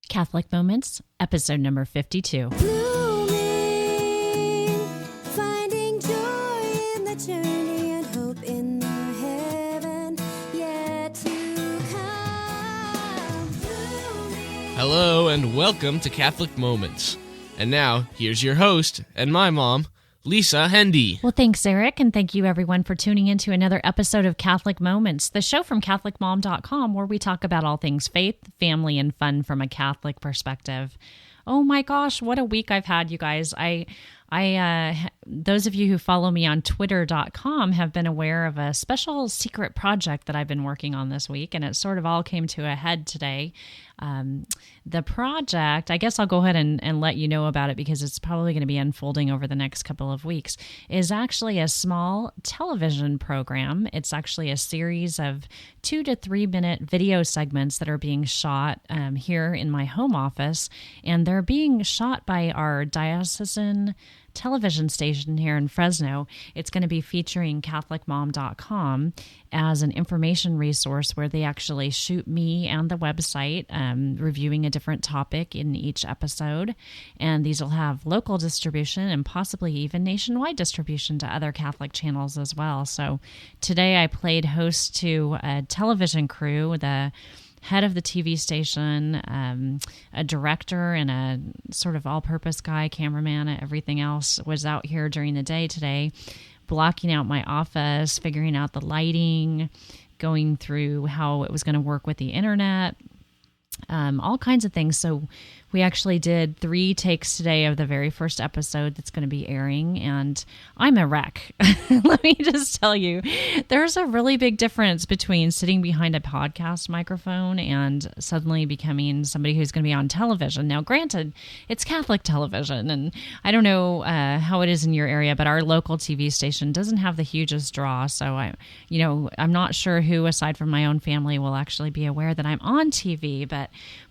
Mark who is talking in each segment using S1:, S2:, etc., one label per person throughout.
S1: Catholic Moments, episode number 52.
S2: Blooming, finding joy in the journey and hope in the heaven yet to come. Blooming.
S3: Hello and welcome to Catholic Moments. And now, here's your host and my mom, Lisa Heidi.
S1: Well, thanks, Eric, and thank you, everyone, for tuning in to another episode of Catholic Moments, the show from CatholicMom.com, where we talk about all things faith, family, and fun from a Catholic perspective. Oh my gosh, what a week I've had, you guys. Those of you who follow me on Twitter.com have been aware of a special secret project that I've been working on this week, and it sort of all came to a head today. The project, I guess I'll go ahead and let you know about it because it's probably going to be unfolding over the next couple of weeks, is actually a small television program. It's actually a series of 2 to 3 minute video segments that are being shot here in my home office, and they're being shot by our diocesan television station here in Fresno. It's going to be featuring CatholicMom.com as an information resource where they actually shoot me and the website reviewing a different topic in each episode. And these will have local distribution and possibly even nationwide distribution to other Catholic channels as well. So today I played host to a television crew, the head of the TV station, a director, and a sort of all-purpose guy, cameraman, and everything else was out here during the day today, blocking out my office, figuring out the lighting, going through how it was going to work with the internet, all kinds of things. So we actually did 3 takes today of the very first episode that's going to be airing, and I'm a wreck. Let me just tell you, there's a really big difference between sitting behind a podcast microphone and suddenly becoming somebody who's going to be on television. Now, granted, it's Catholic television, and I don't know how it is in your area, but our local TV station doesn't have the hugest draw, so I'm not sure who, aside from my own family, will actually be aware that I'm on TV, but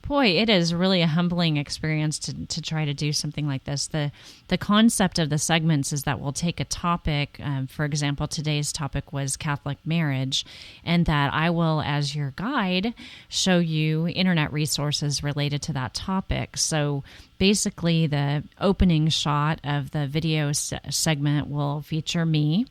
S1: boy, it is really a humbling experience to try to do something like this. The concept of the segments is that we'll take a topic, for example, today's topic was Catholic marriage, and that I will, as your guide, show you internet resources related to that topic. So basically, the opening shot of the video segment will feature me,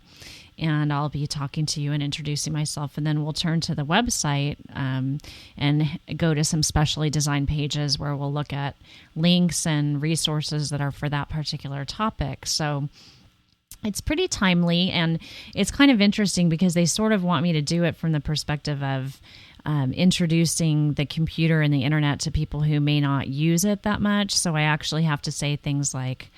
S1: and I'll be talking to you and introducing myself, and then we'll turn to the website and go to some specially designed pages where we'll look at links and resources that are for that particular topic. So it's pretty timely, and it's kind of interesting because they sort of want me to do it from the perspective of introducing the computer and the internet to people who may not use it that much. So I actually have to say things like,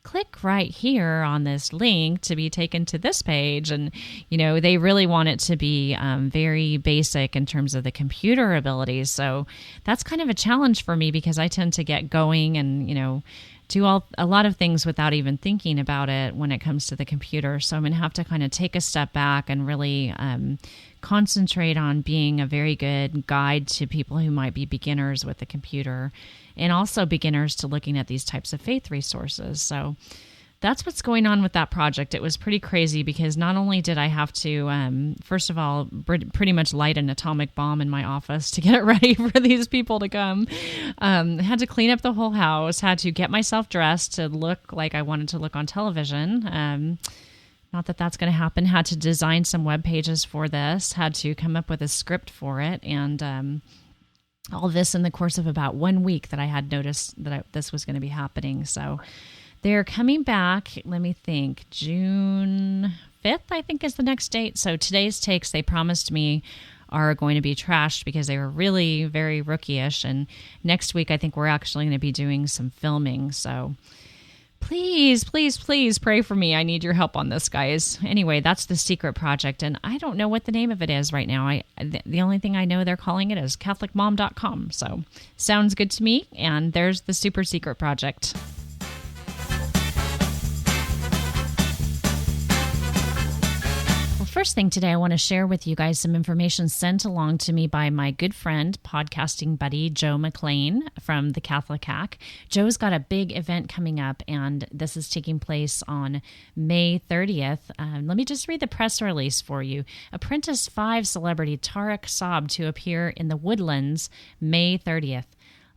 S1: click right here on this link to be taken to this page. And, they really want it to be very basic in terms of the computer abilities. So that's kind of a challenge for me because I tend to get going and, do a lot of things without even thinking about it when it comes to the computer. So I'm going to have to kind of take a step back and really concentrate on being a very good guide to people who might be beginners with the computer and also beginners to looking at these types of faith resources. So that's what's going on with that project. It was pretty crazy because not only did I have to, first of all, pretty much light an atomic bomb in my office to get it ready for these people to come, had to clean up the whole house, had to get myself dressed to look like I wanted to look on television. Not that that's going to happen. Had to design some web pages for this, had to come up with a script for it, and all this in the course of about 1 week that I had noticed that this was going to be happening. So they're coming back, let me think, June 5th, I think is the next date. So today's takes, they promised me, are going to be trashed because they were really very rookie-ish. And next week, I think we're actually going to be doing some filming. So please, please, please pray for me. I need your help on this, guys. Anyway, that's the secret project, and I don't know what the name of it is right now. The only thing I know they're calling it is CatholicMom.com. So sounds good to me, and there's the super secret project. First thing today, I want to share with you guys some information sent along to me by my good friend, podcasting buddy, Joe McLean from the Catholic Hack. Joe's got a big event coming up, and this is taking place on May 30th. Let me just read the press release for you. Apprentice 5 celebrity Tarek Saab to appear in the Woodlands May 30th.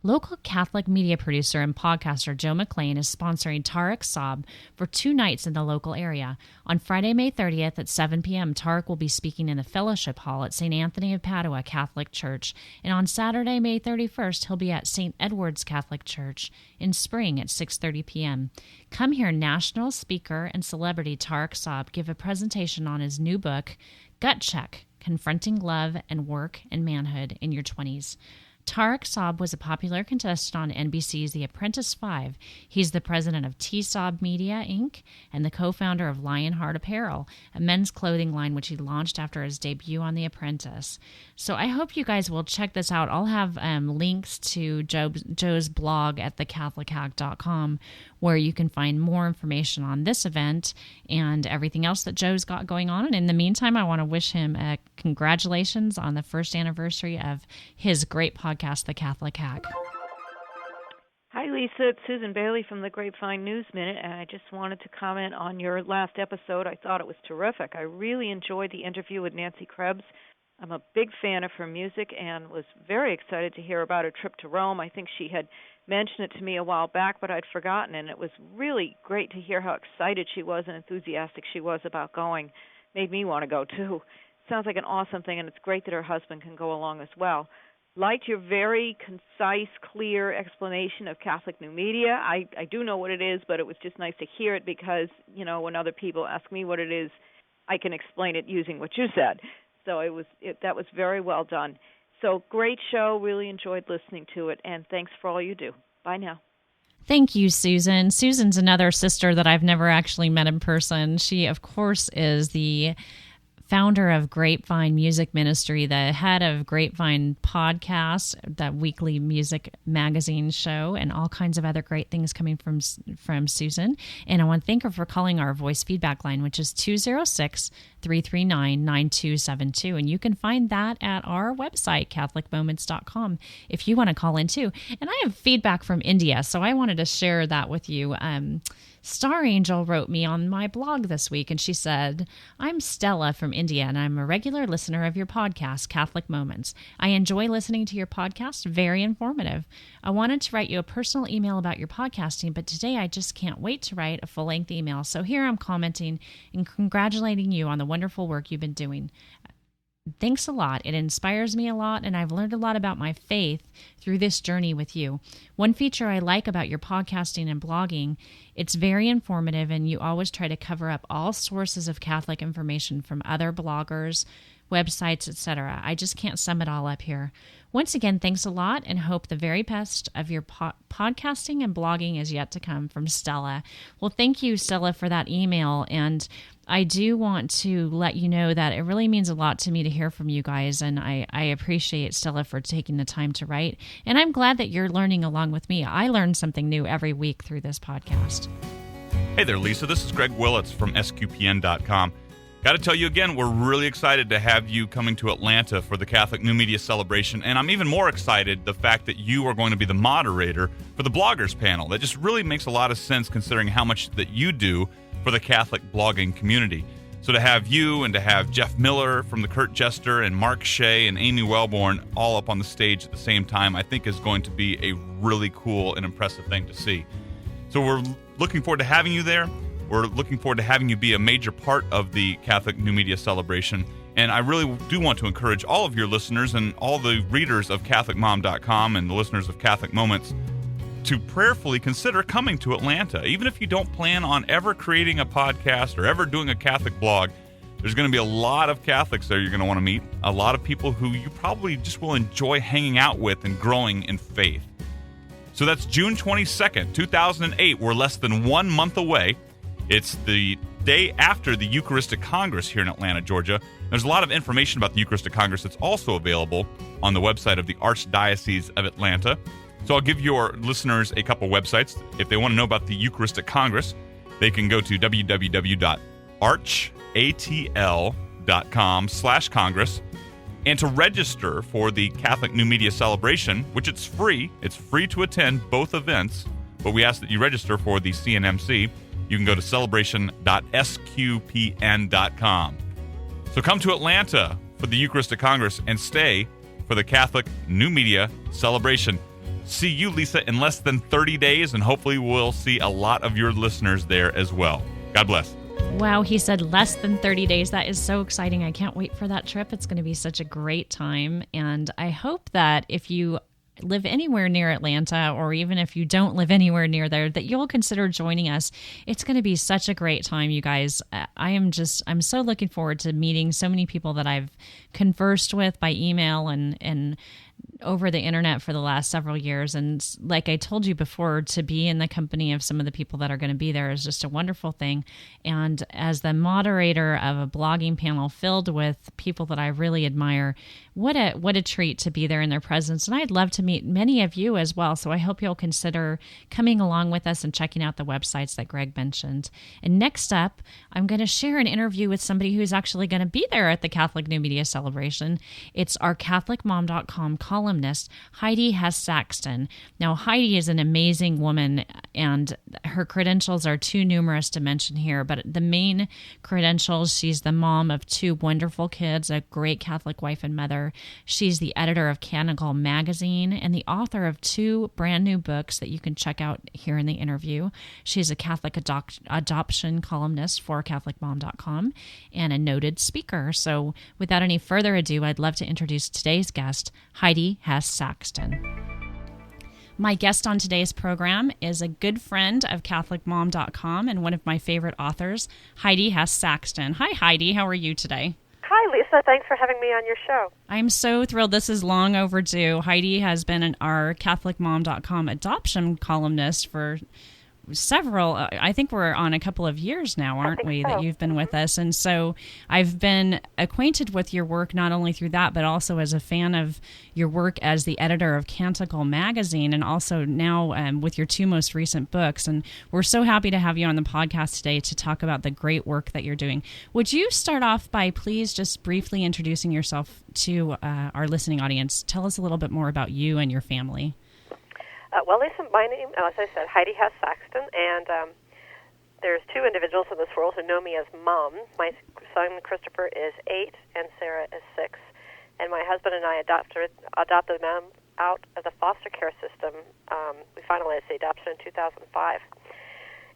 S1: Local Catholic media producer and podcaster Joe McLean is sponsoring Tarek Saab for 2 nights in the local area. On Friday, May 30th at 7 p.m., Tarek will be speaking in the Fellowship Hall at St. Anthony of Padua Catholic Church. And on Saturday, May 31st, he'll be at St. Edward's Catholic Church in Spring at 6:30 p.m. Come hear national speaker and celebrity Tarek Saab give a presentation on his new book, Gut Check: Confronting Love and Work and Manhood in Your 20s. Tarek Saab was a popular contestant on NBC's The Apprentice 5. He's the president of T-Saab Media, Inc., and the co-founder of Lionheart Apparel, a men's clothing line which he launched after his debut on The Apprentice. So I hope you guys will check this out. I'll have links to Joe's blog at thecatholichack.com, where you can find more information on this event and everything else that Joe's got going on. And in the meantime, I want to wish him congratulations on the first anniversary of his great podcast, The Catholic Hack.
S4: Hi, Lisa. It's Susan Bailey from the Grapevine News Minute, and I just wanted to comment on your last episode. I thought it was terrific. I really enjoyed the interview with Nancy Krebs. I'm a big fan of her music and was very excited to hear about her trip to Rome. I think she had mentioned it to me a while back, but I'd forgotten, and it was really great to hear how excited she was and enthusiastic she was about going. Made me want to go, too. Sounds like an awesome thing, and it's great that her husband can go along as well. Liked your very concise, clear explanation of Catholic New Media. I do know what it is, but it was just nice to hear it because, you know, when other people ask me what it is, I can explain it using what you said. So that was very well done. So great show. Really enjoyed listening to it, and thanks for all you do. Bye now.
S1: Thank you, Susan. Susan's another sister that I've never actually met in person. She, of course, is the founder of Grapevine Music Ministry, the head of Grapevine Podcast, that weekly music magazine show, and all kinds of other great things coming from Susan. And I want to thank her for calling our voice feedback line, which is 206-339-9272. And you can find that at our website, catholicmoments.com, if you want to call in too. And I have feedback from India, so I wanted to share that with you. Star Angel wrote me on my blog this week, and she said, "I'm Stella from India, and I'm a regular listener of your podcast, Catholic Moments. I enjoy listening to your podcast, very informative. I wanted to write you a personal email about your podcasting, but today I just can't wait to write a full-length email. So here I'm commenting and congratulating you on the wonderful work you've been doing. Thanks a lot. It inspires me a lot, and I've learned a lot about my faith through this journey with you. One feature I like about your podcasting and blogging, it's very informative, and you always try to cover up all sources of Catholic information from other bloggers, websites, etc. I just can't sum it all up here. Once again, thanks a lot, and hope the very best of your podcasting and blogging is yet to come, from Stella." Well, thank you, Stella, for that email, and I do want to let you know that it really means a lot to me to hear from you guys, and I appreciate Stella for taking the time to write, and I'm glad that you're learning along with me. I learn something new every week through this podcast.
S5: Hey there, Lisa. This is Greg Willits from SQPN.com. Got to tell you again, we're really excited to have you coming to Atlanta for the Catholic New Media Celebration, and I'm even more excited the fact that you are going to be the moderator for the bloggers panel. That just really makes a lot of sense considering how much that you do for the Catholic blogging community. So to have you and to have Jeff Miller from the Kurt Jester and Mark Shea and Amy Wellborn all up on the stage at the same time, I think is going to be a really cool and impressive thing to see. So we're looking forward to having you there. We're looking forward to having you be a major part of the Catholic New Media Celebration. And I really do want to encourage all of your listeners and all the readers of CatholicMom.com and the listeners of Catholic Moments to prayerfully consider coming to Atlanta. Even if you don't plan on ever creating a podcast or ever doing a Catholic blog, there's going to be a lot of Catholics there you're going to want to meet, a lot of people who you probably just will enjoy hanging out with and growing in faith. So that's June 22nd, 2008. We're less than 1 month away. It's the day after the Eucharistic Congress here in Atlanta, Georgia. There's a lot of information about the Eucharistic Congress that's also available on the website of the Archdiocese of Atlanta. So I'll give your listeners a couple websites. If they want to know about the Eucharistic Congress, they can go to www.archatl.com/Congress. And to register for the Catholic New Media Celebration, which it's free to attend both events, but we ask that you register for the CNMC. You can go to celebration.sqpn.com. So come to Atlanta for the Eucharistic Congress and stay for the Catholic New Media Celebration. see you, Lisa, in less than 30 days, and hopefully we'll see a lot of your listeners there as well. God bless.
S1: Wow, he said less than 30 days. That is so exciting. I can't wait for that trip. It's going to be such a great time. And I hope that if you live anywhere near Atlanta, or even if you don't live anywhere near there, that you'll consider joining us. It's going to be such a great time, you guys. I'm so looking forward to meeting so many people that I've conversed with by email and over the internet for the last several years. And like I told you before, to be in the company of some of the people that are going to be there is just a wonderful thing. And as the moderator of a blogging panel filled with people that I really admire, what a treat to be there in their presence. And I'd love to meet many of you as well. So I hope you'll consider coming along with us and checking out the websites that Greg mentioned. And next up, I'm going to share an interview with somebody who's actually going to be there at the Catholic New Media Celebration. It's our CatholicMom.com columnist, Heidi Hess Saxton. Now, Heidi is an amazing woman, and her credentials are too numerous to mention here, but the main credentials: she's the mom of 2 wonderful kids, a great Catholic wife and mother. She's the editor of Canonical Magazine and the author of 2 brand new books that you can check out here in the interview. She's a Catholic adoption columnist for CatholicMom.com and a noted speaker. So without any further ado, I'd love to introduce today's guest, Heidi Hess Saxton. My guest on today's program is a good friend of CatholicMom.com and one of my favorite authors, Heidi Hess Saxton. Hi, Heidi. How are you today?
S6: Hi, Lisa. Thanks for having me on your show.
S1: I'm so thrilled. This is long overdue. Heidi has been our CatholicMom.com adoption columnist for several, I think we're on a couple of years now, aren't we, that you've been with us. And so I've been acquainted with your work not only through that, but also as a fan of your work as the editor of Canonical Magazine, and also now with your 2 most recent books. And we're so happy to have you on the podcast today to talk about the great work that you're doing. Would you start off by please just briefly introducing yourself to our listening audience? Tell us a little bit more about you and your family.
S6: Well, Lisa, my name, as I said, Heidi Hess Saxton, and there's 2 individuals in this world who know me as Mom. My son, Christopher, is 8, and Sarah is 6. And my husband and I adopted them out of the foster care system. We finalized the adoption in 2005.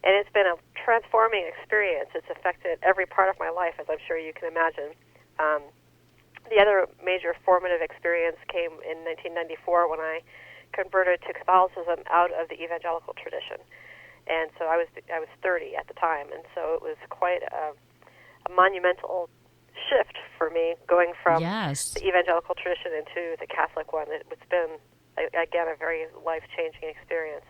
S6: And it's been a transforming experience. It's affected every part of my life, as I'm sure you can imagine. The other major formative experience came in 1994 when I converted to Catholicism out of the evangelical tradition, and so I was 30 at the time, and so it was quite a monumental shift for me going from the evangelical tradition into the Catholic one. It's been again a very life-changing experience.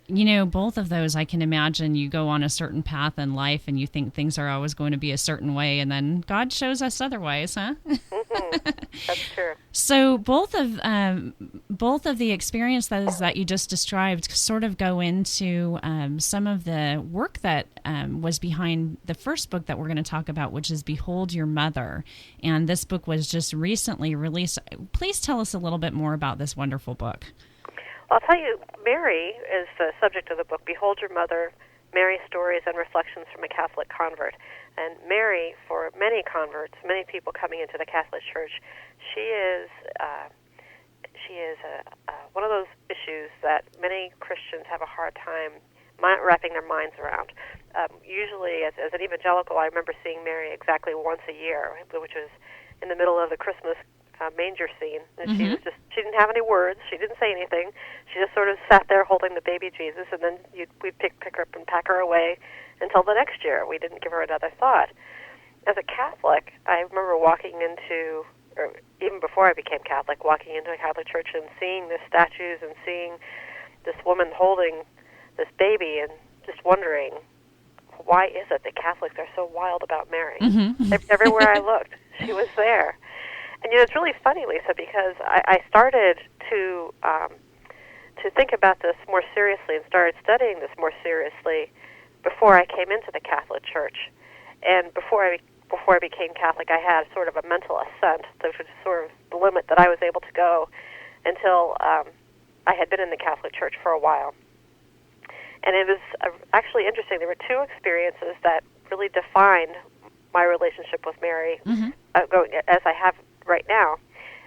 S1: You know, both of those, I can imagine you go on a certain path in life and you think things are always going to be a certain way, and then God shows us otherwise, huh?
S6: Mm-hmm. That's true.
S1: So both of the experiences that you just described sort of go into some of the work that was behind the first book that we're going to talk about, which is Behold Your Mother. And this book was just recently released. Please tell us a little bit more about this wonderful book.
S6: I'll tell you, Mary is the subject of the book, Behold Your Mother, Mary's Stories and Reflections from a Catholic Convert. And Mary, for many converts, many people coming into the Catholic Church, she is one of those issues that many Christians have a hard time wrapping their minds around. Usually, as an evangelical, I remember seeing Mary exactly once a year, which was in the middle of the Christmas manger scene, and she didn't have any words, she didn't say anything, she just sort of sat there holding the baby Jesus, and then we'd pick her up and pack her away until the next year. We didn't give her another thought. As a Catholic, I remember walking into, or even before I became Catholic, walking into a Catholic church and seeing the statues and seeing this woman holding this baby and just wondering, why is it that Catholics are so wild about Mary? Everywhere I looked, she was there. And it's really funny, Lisa, because I started to think about this more seriously and started studying this more seriously before I came into the Catholic Church. And before I became Catholic, I had sort of a mental assent, which was sort of the limit that I was able to go until I had been in the Catholic Church for a while. And it was actually interesting. There were 2 experiences that really defined my relationship with Mary, going as I have right now.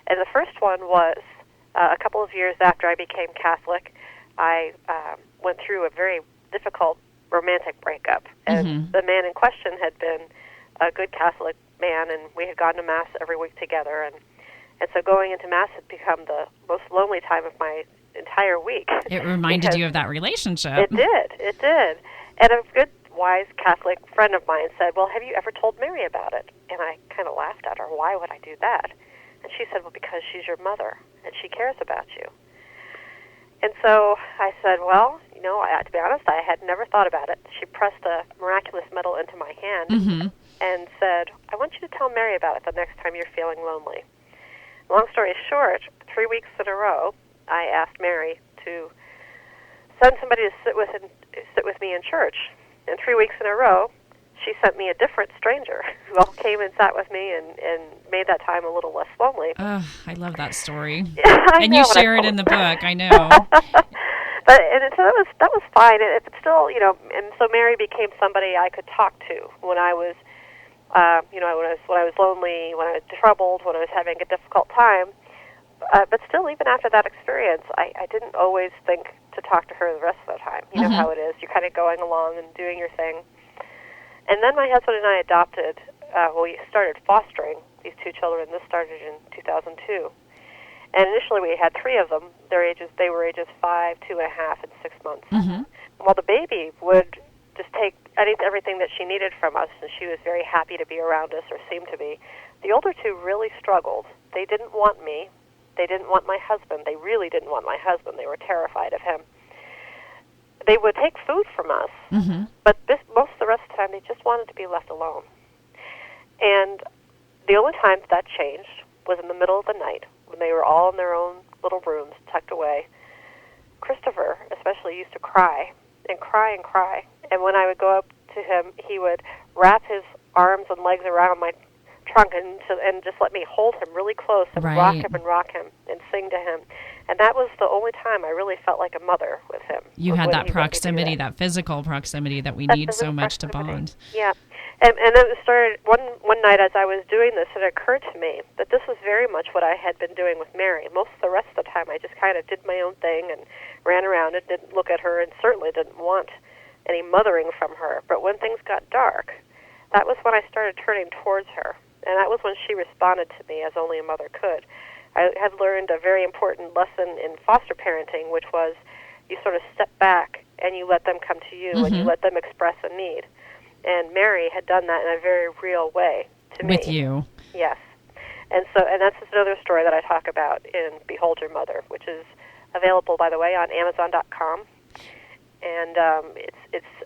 S6: And the first one was A couple of years after I became Catholic, I went through a very difficult romantic breakup. And the man in question had been a good Catholic man, and we had gone to Mass every week together. And so going into Mass had become the most lonely time of my entire week.
S1: It reminded you of that relationship.
S6: It did. And a good, wise Catholic friend of mine said, well, have you ever told Mary about it? And I kind of laughed at her. Why would I do that? And she said, well, because she's your mother, and she cares about you. And so I said, well, to be honest, I had never thought about it. She pressed a miraculous medal into my hand and said, I want you to tell Mary about it the next time you're feeling lonely. Long story short, 3 weeks in a row, I asked Mary to send somebody to sit with me in church. And 3 weeks in a row, she sent me a different stranger who all came and sat with me and made that time a little less lonely.
S1: I love that story.
S6: And
S1: you share it in the book, I know.
S6: So that was fine. But still, and so Mary became somebody I could talk to when I was, when I was lonely, when I was troubled, when I was having a difficult time. But still, even after that experience, I didn't always think to talk to her the rest of the time. You know how it is. You're kind of going along and doing your thing. And then my husband and I adopted, we started fostering these two children. This started in 2002. And initially we had three of them. They were ages 5, 2.5, and 6 months. Well, the baby would just take everything that she needed from us, and she was very happy to be around us, or seemed to be. The older two really struggled. They didn't want me. They didn't want my husband. They really didn't want my husband. They were terrified of him. They would take food from us, but most of the rest of the time they just wanted to be left alone. And the only time that changed was in the middle of the night when they were all in their own little rooms, tucked away. Christopher especially used to cry and cry and cry. And when I would go up to him, he would wrap his arms and legs around my trunk and just let me hold him really close and rock him and sing to him. And that was the only time I really felt like a mother with him.
S1: You had that proximity, that physical proximity that we need so much to bond.
S6: Yeah. And then it started one night as I was doing this, it occurred to me that this was very much what I had been doing with Mary. Most of the rest of the time I just kind of did my own thing and ran around and didn't look at her and certainly didn't want any mothering from her. But when things got dark, that was when I started turning towards her. And that was when she responded to me as only a mother could. I had learned a very important lesson in foster parenting, which was you sort of step back and you let them come to you and you let them express a need. And Mary had done that in a very real way to me.
S1: With you.
S6: Yes. And that's another story that I talk about in Behold Your Mother, which is available, by the way, on Amazon.com. And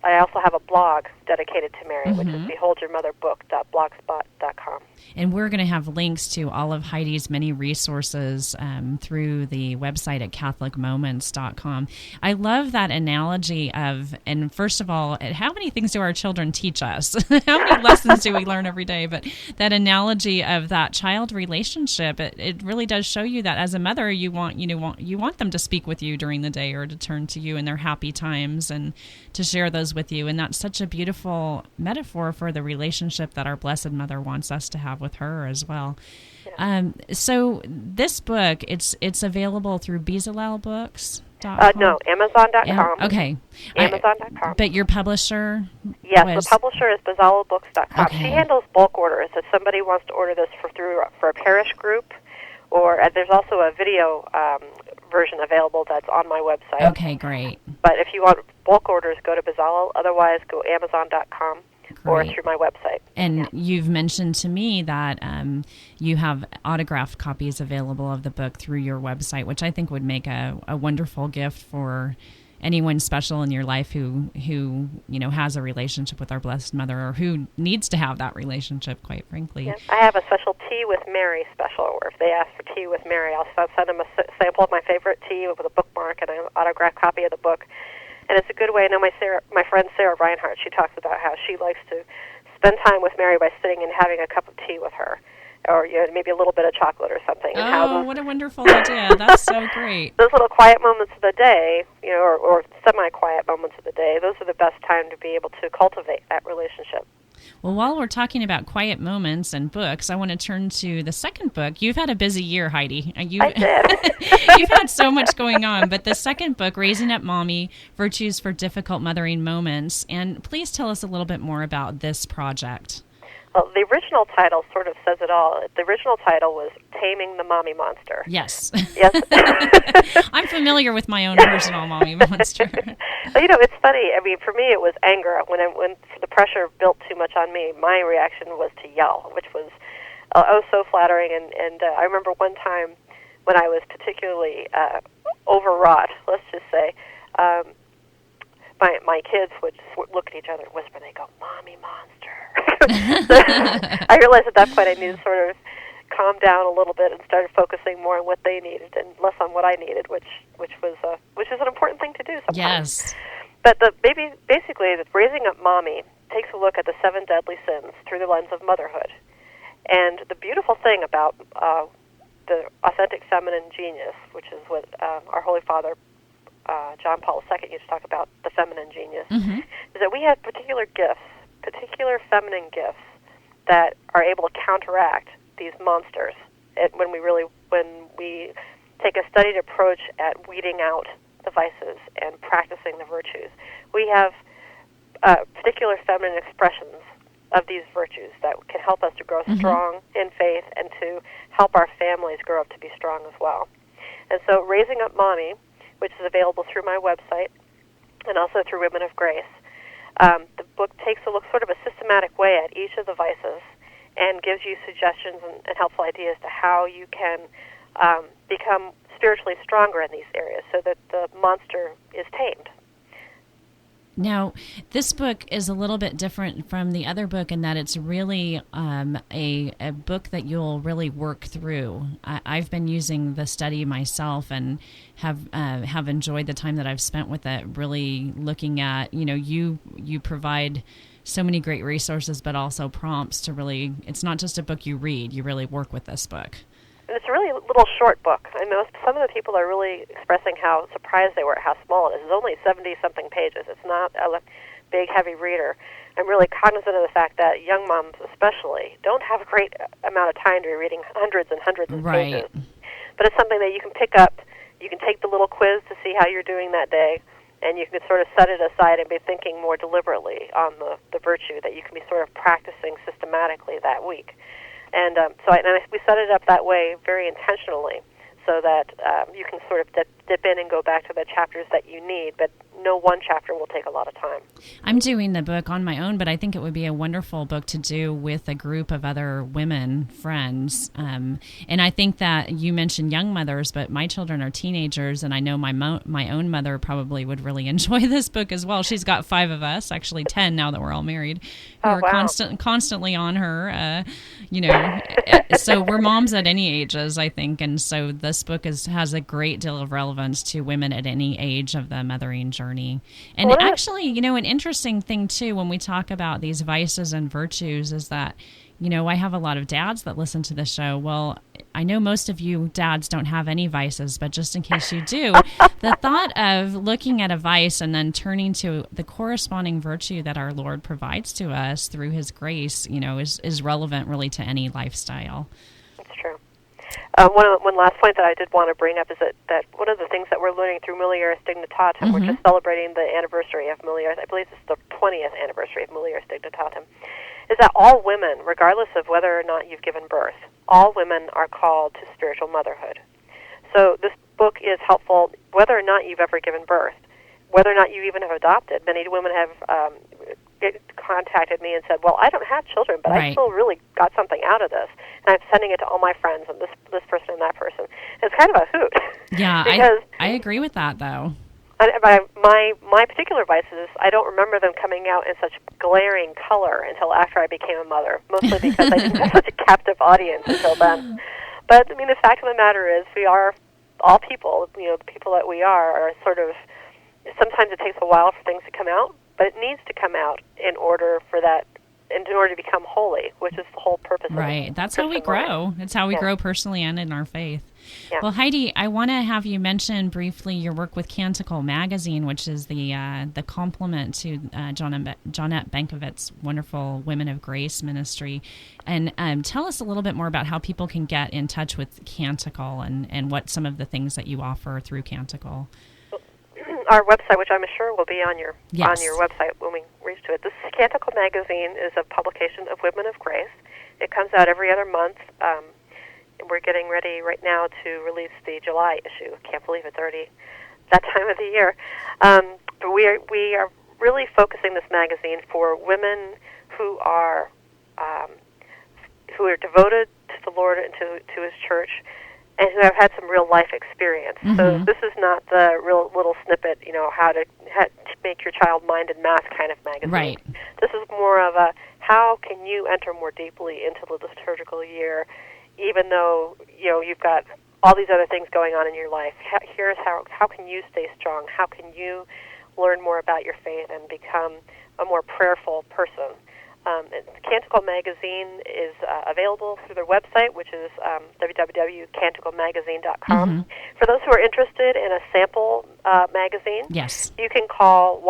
S6: I also have a blog dedicated to Mary, which is beholdyourmotherbook.blogspot.com.
S1: And we're going to have links to all of Heidi's many resources through the website at CatholicMoments.com. I love that analogy of, and first of all, how many things do our children teach us? How many lessons do we learn every day? But that analogy of that child relationship, it really does show you that as a mother, you want them to speak with you during the day or to turn to you in their happy times and to share those with you. And that's such a beautiful metaphor for the relationship that our Blessed Mother wants us to have with her as well. Yeah. So this book, it's available through Bezalel Books?
S6: No, Amazon.com.
S1: Okay.
S6: Amazon.com.
S1: But your publisher?
S6: Yes, the publisher is BezalelBooks.com.
S1: Okay.
S6: She handles bulk orders. If somebody wants to order this for a parish group, or there's also a video version available that's on my website.
S1: Okay, great.
S6: But if you want bulk orders, go to Bezalel. Otherwise, go Amazon.com or through my website.
S1: And you've mentioned to me that you have autographed copies available of the book through your website, which I think would make a wonderful gift for anyone special in your life who has a relationship with our Blessed Mother, or who needs to have that relationship, quite frankly.
S6: Yes. I have a special Tea with Mary special, or if they ask for Tea with Mary, I'll send them a sample of my favorite tea with a bookmark and an autographed copy of the book. And it's a good way. I know my friend Sarah Reinhardt, she talks about how she likes to spend time with Mary by sitting and having a cup of tea with her, or maybe a little bit of chocolate or something.
S1: What a wonderful idea. That's so great.
S6: Those little quiet moments of the day, or semi-quiet moments of the day, those are the best time to be able to cultivate that relationship.
S1: Well, while we're talking about quiet moments and books, I want to turn to the second book. You've had a busy year, Heidi.
S6: I did.
S1: You've had so much going on. But the second book, Raising Up Mommy, Virtues for Difficult Mothering Moments. And please tell us a little bit more about this project.
S6: Well, the original title sort of says it all. The original title was Taming the Mommy Monster.
S1: Yes.
S6: Yes.
S1: I'm familiar with my own personal mommy monster.
S6: Well, it's funny. I mean, for me, it was anger. When the pressure built too much on me, my reaction was to yell, which was so flattering. And I remember one time when I was particularly overwrought, let's just say, my kids would just look at each other and whisper. They go, "Mommy monster." I realized at that point I needed to sort of calm down a little bit and started focusing more on what they needed and less on what I needed, which is an important thing to do sometimes.
S1: Yes.
S6: But basically, Raising Up Mommy takes a look at the 7 deadly sins through the lens of motherhood. And the beautiful thing about the authentic feminine genius, which is what our Holy Father John Paul II used to talk about, the feminine genius, is that we have particular gifts, particular feminine gifts that are able to counteract these monsters when we take a studied approach at weeding out the vices and practicing the virtues. We have particular feminine expressions of these virtues that can help us to grow strong in faith and to help our families grow up to be strong as well. And so Raising Up Mommy, which is available through my website and also through Women of Grace, the book takes a look, sort of a systematic way at each of the vices and gives you suggestions and helpful ideas to how you can become spiritually stronger in these areas so that the monster is tamed.
S1: Now, this book is a little bit different from the other book in that it's really a book that you'll really work through. I've been using the study myself and have enjoyed the time that I've spent with it, really looking at, you provide so many great resources, but also prompts to really, it's not just a book you read, you really work with this book.
S6: And it's a really little short book. I know some of the people are really expressing how surprised they were at how small it is. It's only 70-something pages. It's not a big, heavy reader. I'm really cognizant of the fact that young moms especially don't have a great amount of time to be reading hundreds and hundreds of pages. But it's something that you can pick up. You can take the little quiz to see how you're doing that day, and you can sort of set it aside and be thinking more deliberately on the virtue that you can be sort of practicing systematically that week. And we set it up that way very intentionally so that you can sort of dip in and go back to the chapters that you need, but no one chapter will take a lot of time.
S1: I'm doing the book on my own, but I think it would be a wonderful book to do with a group of other women friends. And I think that you mentioned young mothers, but my children are teenagers, and I know my own mother probably would really enjoy this book as well. She's got 5 of us, actually 10 now that we're all married, who are constantly on her. So we're moms at any ages, I think, and so this book has a great deal of relevance to women at any age of the mothering journey. And actually, an interesting thing too when we talk about these vices and virtues is that, I have a lot of dads that listen to the show. Well, I know most of you dads don't have any vices, but just in case you do, the thought of looking at a vice and then turning to the corresponding virtue that our Lord provides to us through His grace, is relevant really to any lifestyle.
S6: That's true. One last point that I did want to bring up is that one of the things that we're learning through Mulieris Dignitatem, we're just celebrating the anniversary of Mulieris, I believe it's the 20th anniversary of Mulieris Dignitatem, is that all women, regardless of whether or not you've given birth, all women are called to spiritual motherhood. So this book is helpful whether or not you've ever given birth, whether or not you even have adopted. Many women have contacted me and said, well, I don't have children, but I still really got something out of this. And I'm sending it to all my friends and this person and that person. And it's kind of a hoot.
S1: Yeah, I agree with that, though.
S6: My particular vices, I don't remember them coming out in such glaring color until after I became a mother, mostly because I didn't have such a captive audience until then. But, the fact of the matter is we are all people, the people that we are sort of, sometimes it takes a while for things to come out, but it needs to come out in order to become holy, which is the whole purpose of it.
S1: Right. That's how we grow. It's how we grow personally and in our faith.
S6: Yeah.
S1: Well, Heidi, I want to have you mention briefly your work with Canticle Magazine, which is the complement to Jonette Bankovitz's wonderful Women of Grace ministry. And tell us a little bit more about how people can get in touch with Canticle and what some of the things that you offer through Canticle.
S6: Our website, which I'm sure will be on your
S1: Yes.
S6: website when we reach to it. This Canticle Magazine is a publication of Women of Grace. It comes out every other month. And we're getting ready right now to release the July issue. Can't believe it's already that time of the year. But we are really focusing this magazine for women who are devoted to the Lord and to His church, and who have had some real life experience.
S1: Mm-hmm.
S6: So this is not the real little snippet, how to make your child mind and math kind of magazine.
S1: Right.
S6: This is more of a how can you enter more deeply into the liturgical year, even though you've got all these other things going on in your life. Here's how can you stay strong? How can you learn more about your faith and become a more prayerful person? Canticle Magazine is available through their website, which is www.canticlemagazine.com.
S1: Mm-hmm.
S6: For those who are interested in a sample magazine,
S1: Yes.
S6: you can call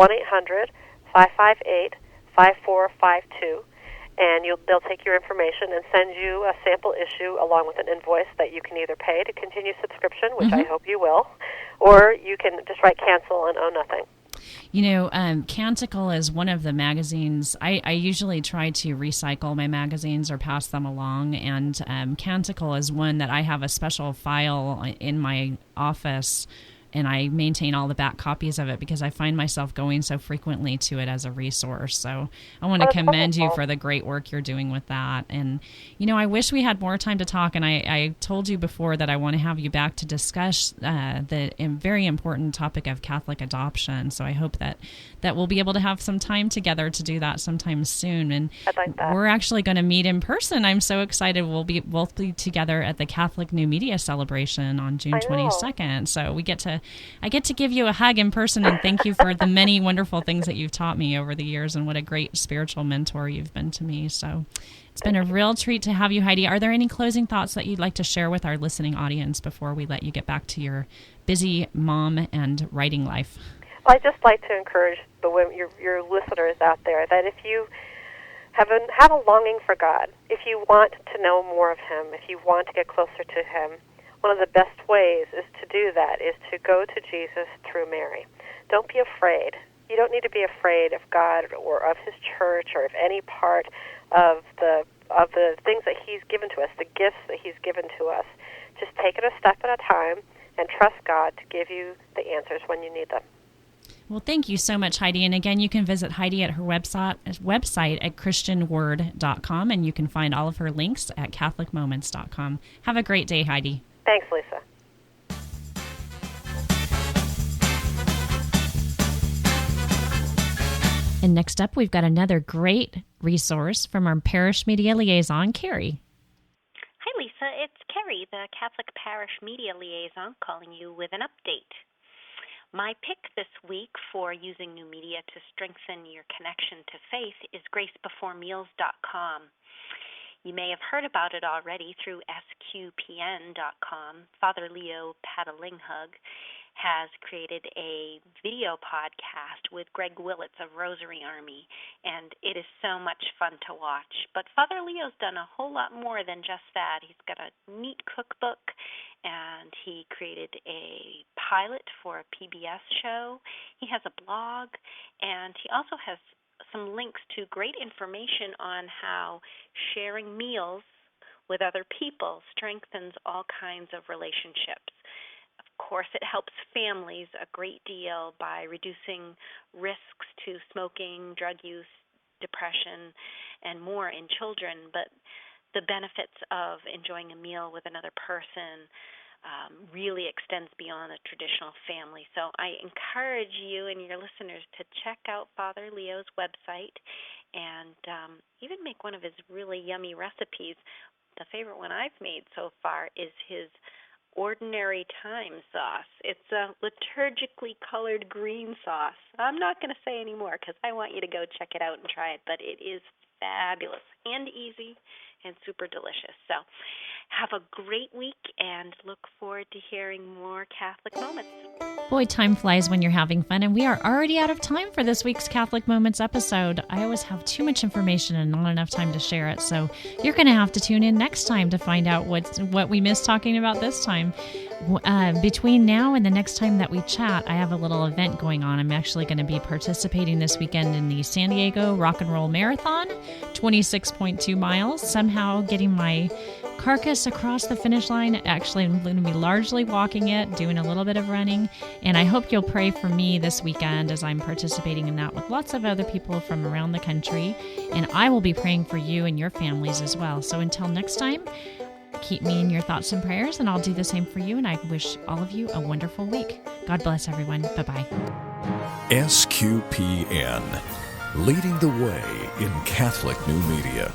S6: 1-800-558-5452, and they'll take your information and send you a sample issue along with an invoice that you can either pay to continue subscription, which I hope you will, or you can just write cancel and owe nothing.
S1: Canticle is one of the magazines. I usually try to recycle my magazines or pass them along, and Canticle is one that I have a special file in my office, and I maintain all the back copies of it because I find myself going so frequently to it as a resource. So I want to commend you for the great work you're doing with that. And, I wish we had more time to talk, and I told you before that I want to have you back to discuss the very important topic of Catholic adoption. So I hope that we'll be able to have some time together to do that sometime soon. And
S6: I'd like that.
S1: We're actually going to meet in person. I'm so excited. We'll both be together at the Catholic New Media Celebration on June 22nd. So I get to give you a hug in person and thank you for the many wonderful things that you've taught me over the years and what a great spiritual mentor you've been to me. So it's been a real treat to have you, Heidi. Are there any closing thoughts that you'd like to share with our listening audience before we let you get back to your busy mom and writing life?
S6: Well, I'd just like to encourage the women, your listeners out there, that if you have a longing for God, if you want to know more of Him, if you want to get closer to Him, one of the best ways is to do that is to go to Jesus through Mary. Don't be afraid. You don't need to be afraid of God or of His church or of any part of the things that He's given to us, the gifts that He's given to us. Just take it a step at a time and trust God to give you the answers when you need them.
S1: Well, thank you so much, Heidi. And again, you can visit Heidi at her website at christianword.com, and you can find all of her links at catholicmoments.com. Have a great day, Heidi.
S6: Thanks, Lisa.
S1: And next up, we've got another great resource from our parish media liaison, Carrie.
S7: Hi, Lisa. It's Carrie, the Catholic Parish Media Liaison, calling you with an update. My pick this week for using new media to strengthen your connection to faith is gracebeforemeals.com. You may have heard about it already through sqpn.com. Father Leo Patalinghug has created a video podcast with Greg Willits of Rosary Army, and it is so much fun to watch. But Father Leo's done a whole lot more than just that. He's got a neat cookbook, and he created a pilot for a PBS show. He has a blog, and he also has some links to great information on how sharing meals with other people strengthens all kinds of relationships. Of course, it helps families a great deal by reducing risks to smoking, drug use, depression, and more in children. But the benefits of enjoying a meal with another person really extends beyond the traditional family. So I encourage you and your listeners to check out Father Leo's website and even make one of his really yummy recipes. The favorite one I've made so far is his ordinary time sauce. It's a liturgically colored green sauce. I'm not going to say any more because I want you to go check it out and try it, but it is fabulous and easy and super delicious. So Have a great week and look forward to hearing more Catholic Moments.
S1: Boy, time flies when you're having fun, and we are already out of time for this week's Catholic Moments episode. I always have too much information and not enough time to share it, so you're going to have to tune in next time to find out what we missed talking about this time. Between now and the next time that we chat, I have a little event going on. I'm actually going to be participating this weekend in the San Diego Rock and Roll Marathon, 26.2 miles, somehow getting my carcass across the finish line. Actually, I'm going to be largely walking it, doing a little bit of running, and I hope you'll pray for me this weekend as I'm participating in that with lots of other people from around the country, and I will be praying for you and your families as well. So until next time, keep me in your thoughts and prayers, and I'll do the same for you, and I wish all of you a wonderful week. God bless everyone. Bye-bye.
S8: SQPN, leading the way in Catholic new media.